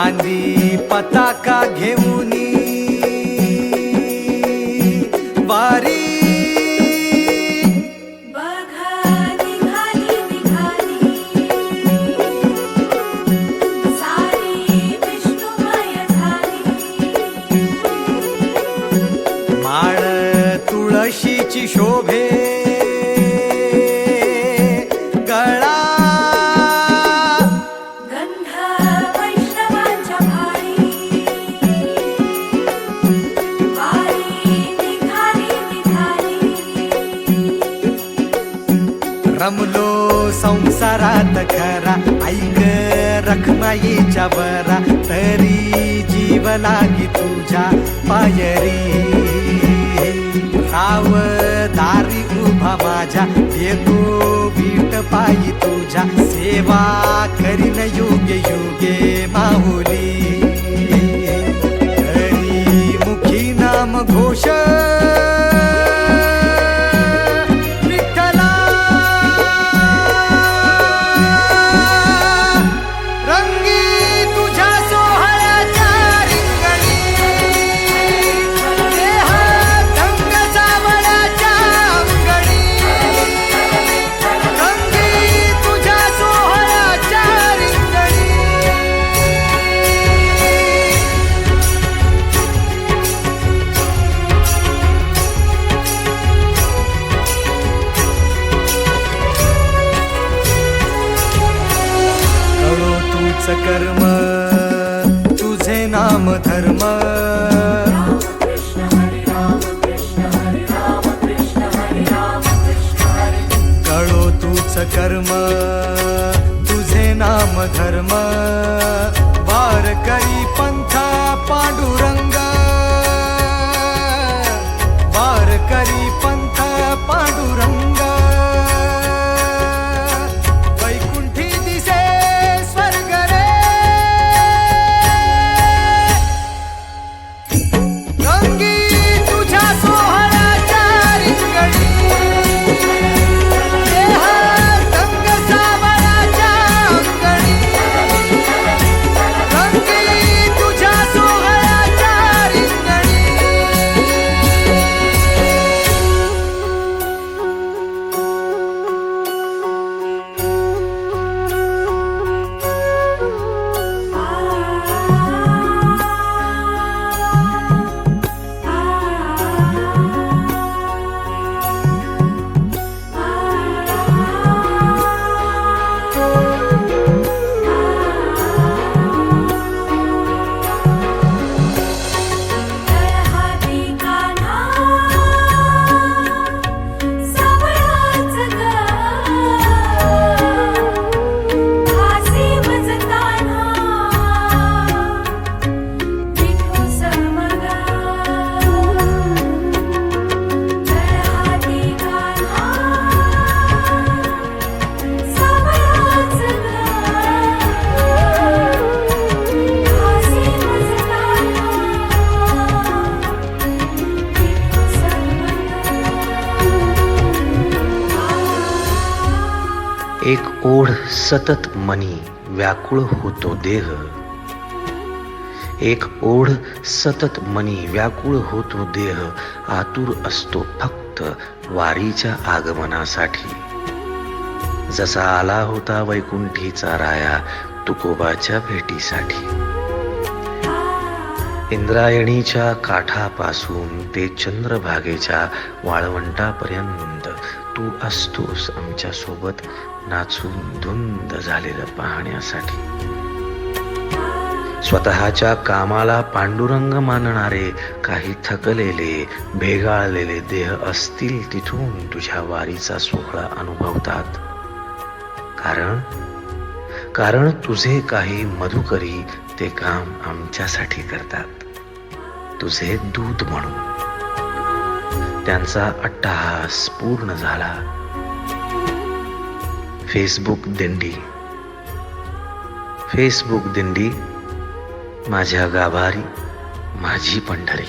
नांदी पताका घेऊनी वारी तुळशीची शोभे गळा गंध वैष्णवांच्या भाळी वारी निघाली रमलो संसारात खरा ऐक रखमाईच्या बरा तरी जीव लागी तुझ्या पायरी राव दारी उभा माझ्या येतो बीट पायी तुझ्या सेवा करीन योग्य योगे माहुली हरी मुखी नाम घोष विठ्ठला रंगी तुझ्या सोहळ्याच्या कर्म तुझे नाम धर्म कळो तूच कर्म तुझे नाम धर्म वारकरी पंथ पांडुरंग वारकरी पंथ पांडुरंग एक ओढ सतत मनी व्याकुळ होतो देह एक ओढ सतत मनी व्याकुळ होतो देह आतुर असतो फक्त वारीच्या आगमनासाठी जसा आला होता वैकुंठीचा राया तुकोबाच्या भेटीसाठी इंद्रायणीच्या काठापासून ते चंद्रभागेच्या वाळवंटापर्यंत तू असतोस आमच्या सोबत नाचून धुंद झालेलं पाहण्यासाठी स्वतःच्या कामाला पांडुरंग मानणारे काही थकलेले भेगाळलेले देह असतील तिथून तुझ्या वारीचा सोहळा अनुभवतात कारण तुझे काही मधुकरी ते काम आमच्यासाठी करतात तुझे दूत म्हणून त्यांचा अट्टहास पूर्ण झाला फेसबुक दिंडी माझ्या गाभारी माझी पंढरी.